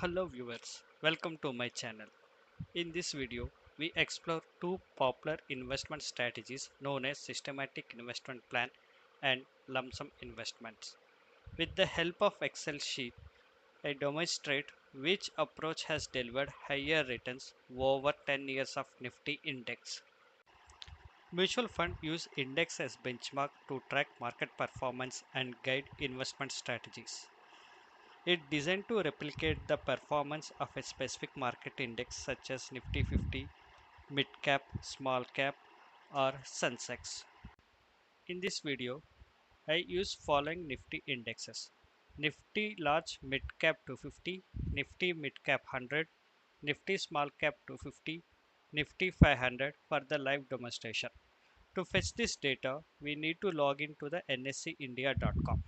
Hello viewers, welcome to my channel. In this video, we explore two popular investment strategies known as systematic investment plan and lump sum investments. With the help of Excel sheet, I demonstrate which approach has delivered higher returns over 10 years of NIFTY index. Mutual fund use index as benchmark to track market performance and guide investment strategies. It designed to replicate the performance of a specific market index such as Nifty 50, mid cap, small cap, or Sensex. In this video, I use following Nifty indexes: Nifty large mid cap 250, Nifty mid cap 100, Nifty small cap 250, Nifty 500 for the live demonstration. To fetch this data, we need to log into the nscindia.com.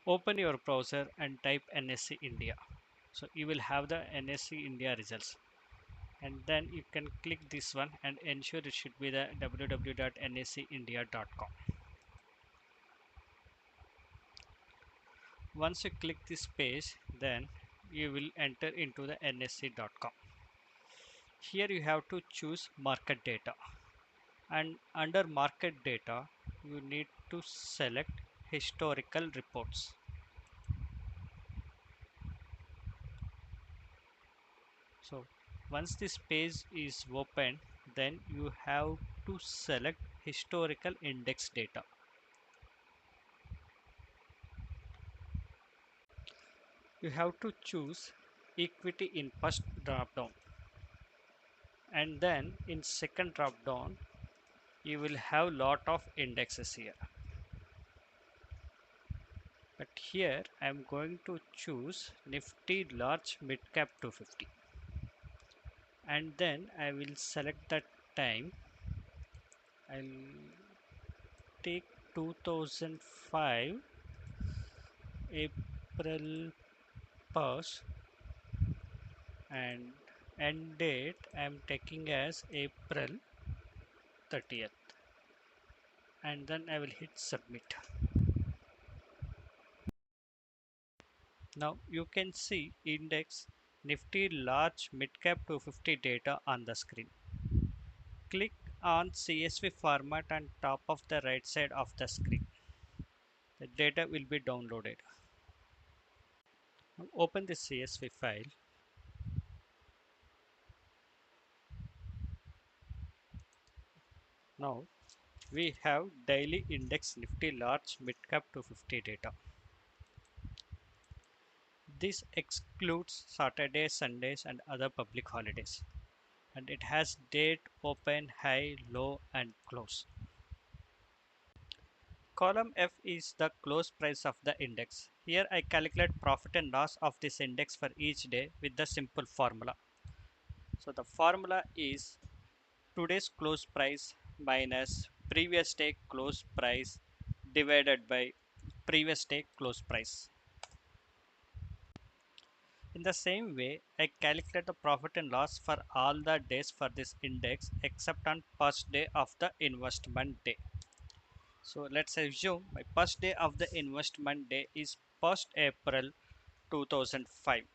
Open your browser and type NSC India. So you will have the NSC India results, and then you can click this one and ensure it should be the www.nscindia.com. Once you click this page, then you will enter into the nsc.com. Here you have to choose market data, and under market data you need to select historical reports. So once this page is open, then you have to select historical index data. You have to choose equity in first drop down, and then in second drop down you will have lot of indexes here, but here I am going to choose Nifty large mid cap 250, and then I will select the time. I'll take 2005 April 1st, and end date I am taking as April 30th, and then I will hit submit. Now you can see index Nifty large mid cap 250 data on the screen. Click on CSV format on top of the right side of the screen. The data will be downloaded. Now open the CSV file. Now we have daily index Nifty large mid cap 250 data. This excludes Saturdays, Sundays and other public holidays, and it has date, open, high, low and close. Column F is the close price of the index. Here I calculate profit and loss of this index for each day with the simple formula. So the formula is today's close price minus previous day close price divided by previous day close price. In the same way, I calculate the profit and loss for all the days for this index except on first day of the investment day. So let's assume my first day of the investment day is 1st April 2005.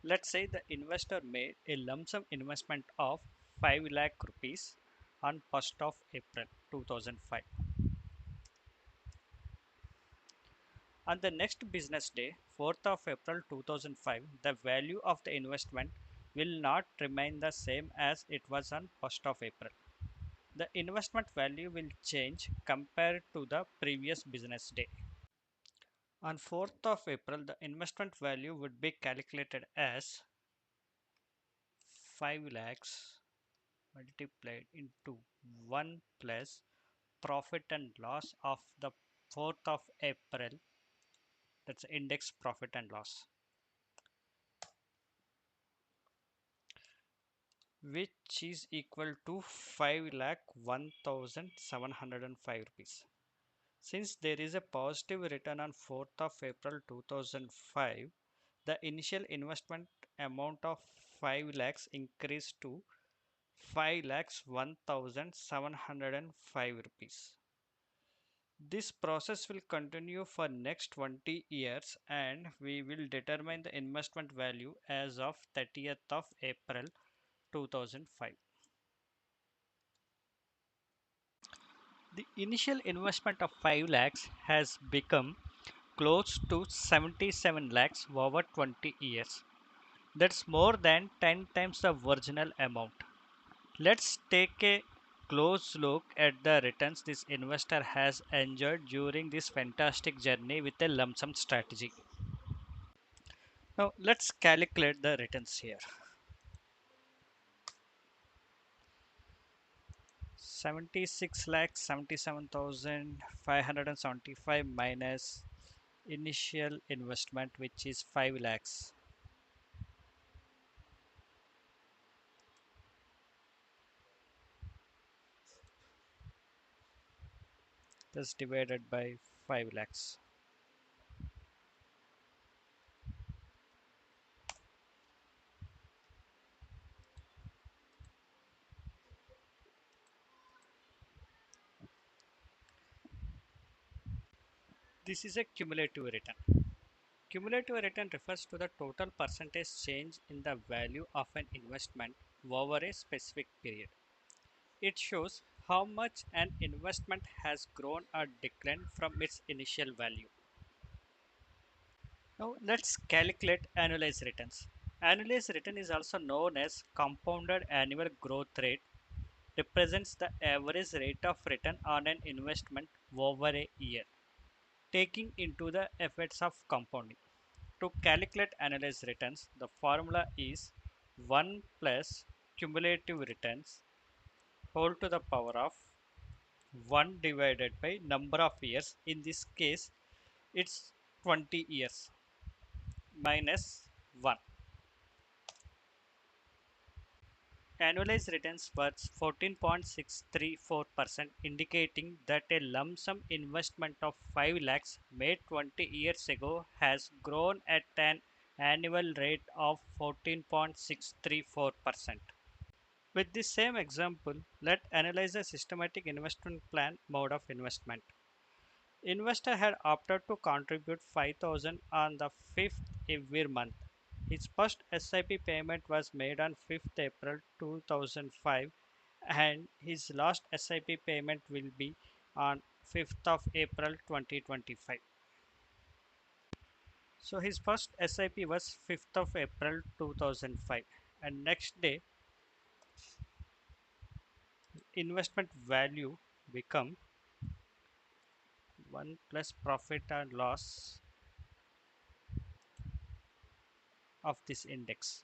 Let's say the investor made a lump sum investment of 5 lakh rupees on 1st of April 2005. On the next business day, 4th of April 2005, the value of the investment will not remain the same as it was on 1st of April. The investment value will change compared to the previous business day. On 4th of April, the investment value would be calculated as 5 lakhs multiplied into 1 plus profit and loss of the 4th of April, that's index profit and loss, which is equal to 5 lakh 1705 rupees. Since there is a positive return on 4th of April 2005, the initial investment amount of 5 lakhs increased to 5 lakhs 1705 rupees. This process will continue for next 20 years and we will determine the investment value as of 30th of April 2005. The initial investment of 5 lakhs has become close to 77 lakhs over 20 years. That's more than 10 times the original amount. Let's take a close look at the returns this investor has enjoyed during this fantastic journey with a lump sum strategy. Now let's calculate the returns here. 76 lakhs 77,575 minus initial investment, which is 5 lakhs. That's divided by 5 lakhs. This is a cumulative return. Cumulative return refers to the total percentage change in the value of an investment over a specific period. It shows how much an investment has grown or declined from its initial value. Now let's calculate annualized returns. Annualized return is also known as compounded annual growth rate, represents the average rate of return on an investment over a year, taking into the effects of compounding. To calculate annualized returns, the formula is 1 plus cumulative returns whole to the power of 1 divided by number of years. In this case, it's 20 years minus 1. Annualized returns were 14.634%, indicating that a lump sum investment of 5 lakhs made 20 years ago has grown at an annual rate of 14.634%. With this same example, let's analyze a systematic investment plan mode of investment. Investor had opted to contribute 5,000 on the 5th every month. His first SIP payment was made on 5th April 2005 and his last SIP payment will be on 5th of April 2025. So his first SIP was 5th of April 2005 and next day investment value become 1 plus profit and loss of this index.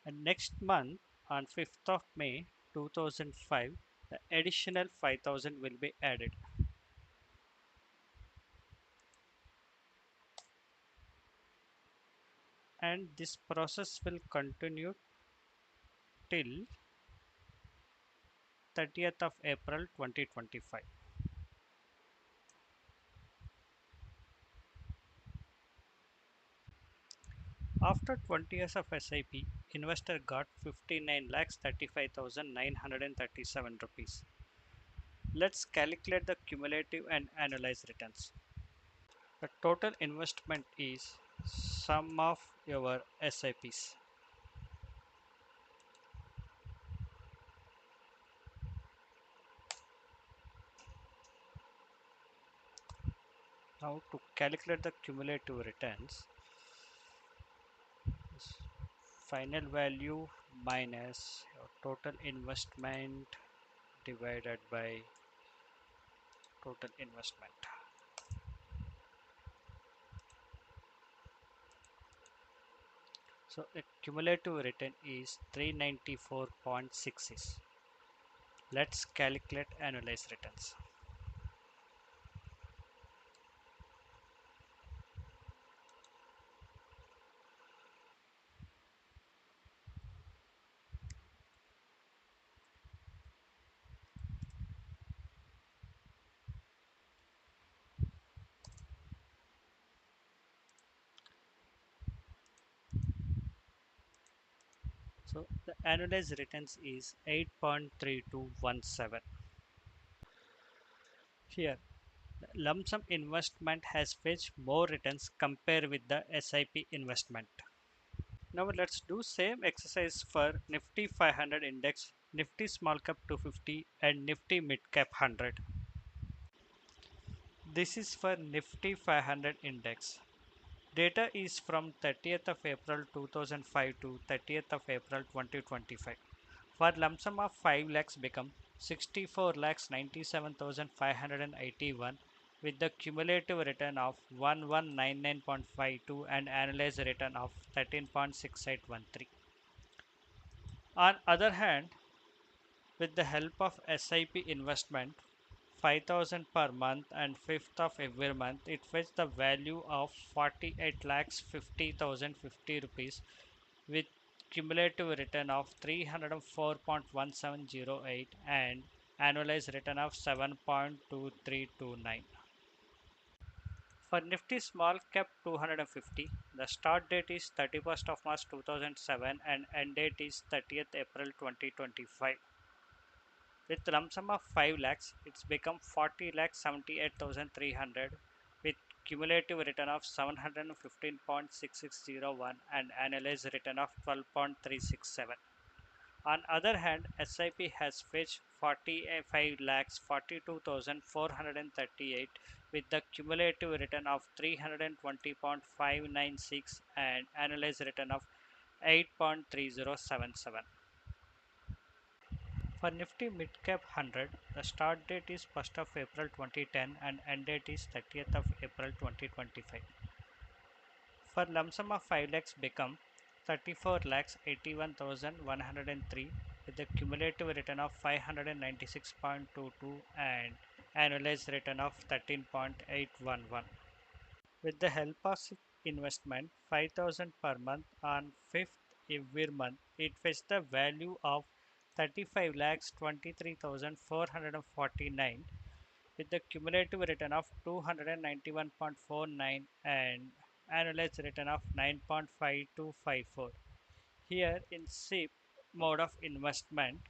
And next month on 5th of May 2005, the additional 5,000 will be added. And this process will continue till 30th of April 2025. After 20 years of SIP, investor got 59 lakhs 35,937 rupees. Let's calculate the cumulative and annualized returns. The total investment is sum of your SIPs. Now to calculate the cumulative returns, final value minus your total investment divided by total investment. So the cumulative return is 394.66. Let's calculate annualized returns. So the annualized returns is 8.3217. Here, the lump sum investment has fetched more returns compared with the SIP investment. Now let's do same exercise for Nifty 500 index, Nifty small cap 250 and Nifty mid cap 100. This is for Nifty 500 index. Data is from 30th of April 2005 to 30th of April 2025. For lump sum of 5 lakhs become 64 lakhs 97,581 with the cumulative return of 1199.52 and annualized return of 13.6813. On other hand, with the help of SIP investment, 5,000 per month and 5th of every month, it fetched the value of 48 lakhs 50,050 rupees with cumulative return of 304.1708 and annualized return of 7.2329. For Nifty Small Cap 250, the start date is 31st of March 2007 and end date is 30th April 2025. With lump sum of 5 lakhs, it's become 40 lakhs 78,300 with cumulative return of 715.6601 and annualized return of 12.367. On other hand, SIP has fetched 45 lakhs 42,438 with the cumulative return of 320.596 and annualized return of 8.3077. For Nifty Midcap 100, the start date is 1st of April 2010 and end date is 30th of April 2025. For lump sum of 5 lakhs become 34 lakhs 81,103 with a cumulative return of 596.22 and annualized return of 13.811. With the help of investment 5,000 per month on 5th every month, it fetched the value of 35 lakhs 23,449 with the cumulative return of 291.49 and annualized return of 9.5254. Here in SIP mode of investment,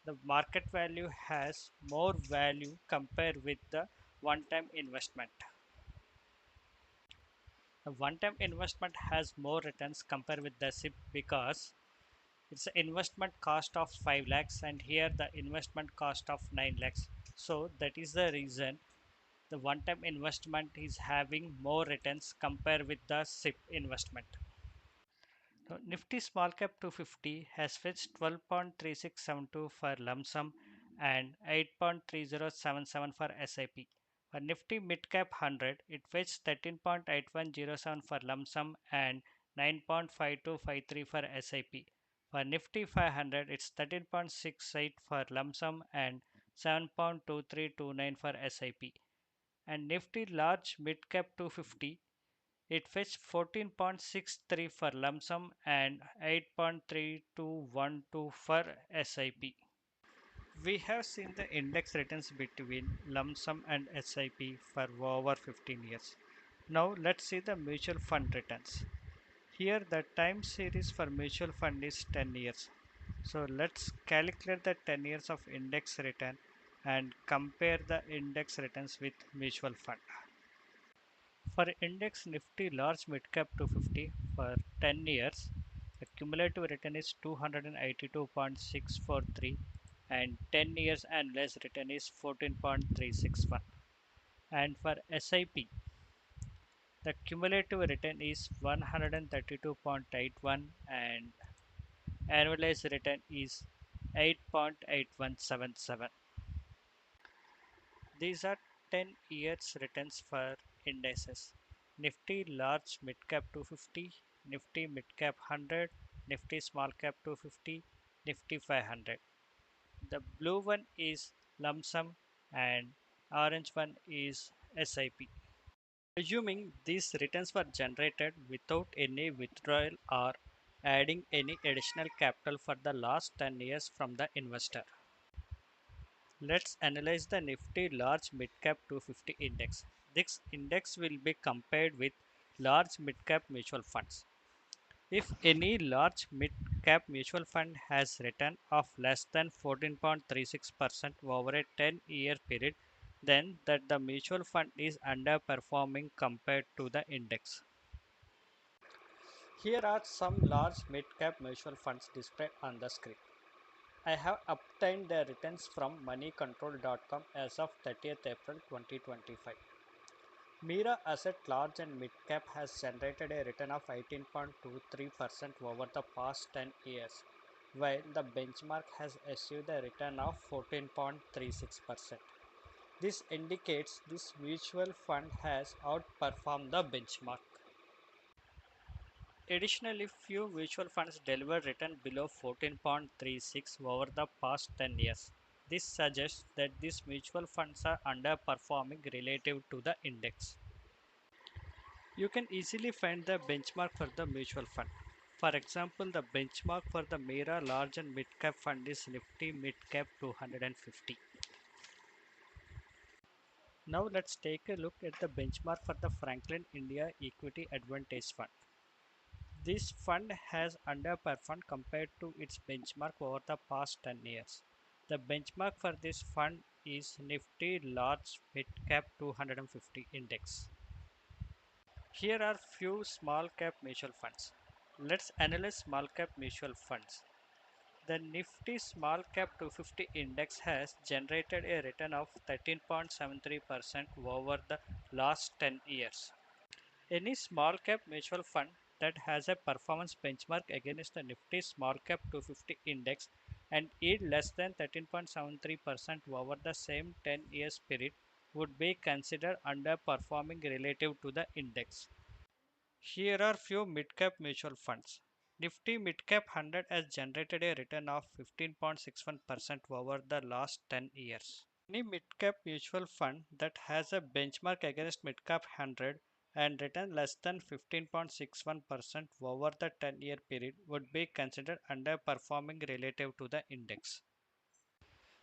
the market value has more value compared with the one-time investment. The one-time investment has more returns compared with the SIP because it's an investment cost of 5 lakhs and here the investment cost of 9 lakhs. So that is the reason the one-time investment is having more returns compared with the SIP investment. Now, Nifty Small Cap 250 has fetched 12.3672 for lump sum and 8.3077 for SIP. For Nifty Mid Cap 100, it fetched 13.8107 for lump sum and 9.5253 for SIP. For Nifty 500, it's 13.68 for lump sum and 7.2329 for SIP. And Nifty Large Mid Cap 250, it fetched 14.63 for lump sum and 8.3212 for SIP. We have seen the index returns between lump sum and SIP for over 15 years. Now let's see the mutual fund returns. Here the time series for mutual fund is 10 years. So let's calculate the 10 years of index return and compare the index returns with mutual fund. For index Nifty large mid cap 250 for 10 years, the cumulative return is 282.643 and 10 years annualized return is 14.361. And for SIP, the cumulative return is 132.81 and annualized return is 8.8177. These are 10 years returns for indices. Nifty large mid cap 250, Nifty mid cap 100, Nifty small cap 250, Nifty 500. The blue one is lump sum and orange one is SIP. Assuming these returns were generated without any withdrawal or adding any additional capital for the last 10 years from the investor. Let's analyze the Nifty Large Midcap 250 index. This index will be compared with large midcap mutual funds. If any large midcap cap mutual fund has return of less than 14.36% over a 10-year period, then that the mutual fund is underperforming compared to the index. Here are some large mid-cap mutual funds displayed on the screen. I have obtained the returns from moneycontrol.com as of 30th April 2025. Mira Asset Large and Mid Cap has generated a return of 18.23% over the past 10 years, while the benchmark has achieved a return of 14.36%. This indicates this mutual fund has outperformed the benchmark. Additionally, few mutual funds deliver return below 14.36 over the past 10 years. This suggests that these mutual funds are underperforming relative to the index. You can easily find the benchmark for the mutual fund. For example, the benchmark for the Mira large and mid cap fund is Nifty Mid Cap 250. Now let's take a look at the benchmark for the Franklin India Equity Advantage Fund. This fund has underperformed compared to its benchmark over the past 10 years. The benchmark for this fund is Nifty Large Mid Cap 250 Index. Here are few small cap mutual funds. Let's analyze small cap mutual funds. The Nifty Small Cap 250 Index has generated a return of 13.73% over the last 10 years. Any small cap mutual fund that has a performance benchmark against the Nifty Small Cap 250 Index and yield less than 13.73% over the same 10 years period would be considered underperforming relative to the index. Here are few mid-cap mutual funds. Nifty Mid-Cap 100 has generated a return of 15.61% over the last 10 years. Any mid-cap mutual fund that has a benchmark against Mid-Cap 100 and return less than 15.61% over the 10-year period would be considered underperforming relative to the index.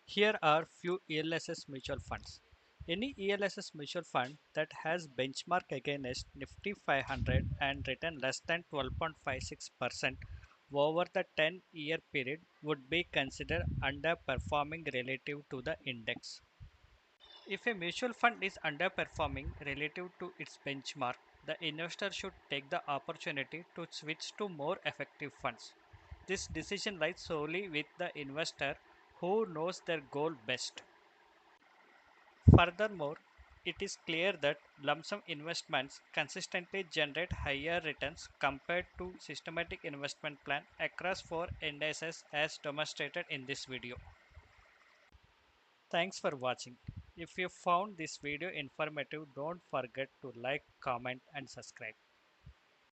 Here are few ELSS mutual funds. Any ELSS mutual fund that has benchmark against Nifty 500 and return less than 12.56% over the 10-year period would be considered underperforming relative to the index. If a mutual fund is underperforming relative to its benchmark, the investor should take the opportunity to switch to more effective funds. This decision lies solely with the investor who knows their goal best. Furthermore, it is clear that lump sum investments consistently generate higher returns compared to systematic investment plan across four indices as demonstrated in this video. Thanks for watching. If you found this video informative, don't forget to like, comment and subscribe.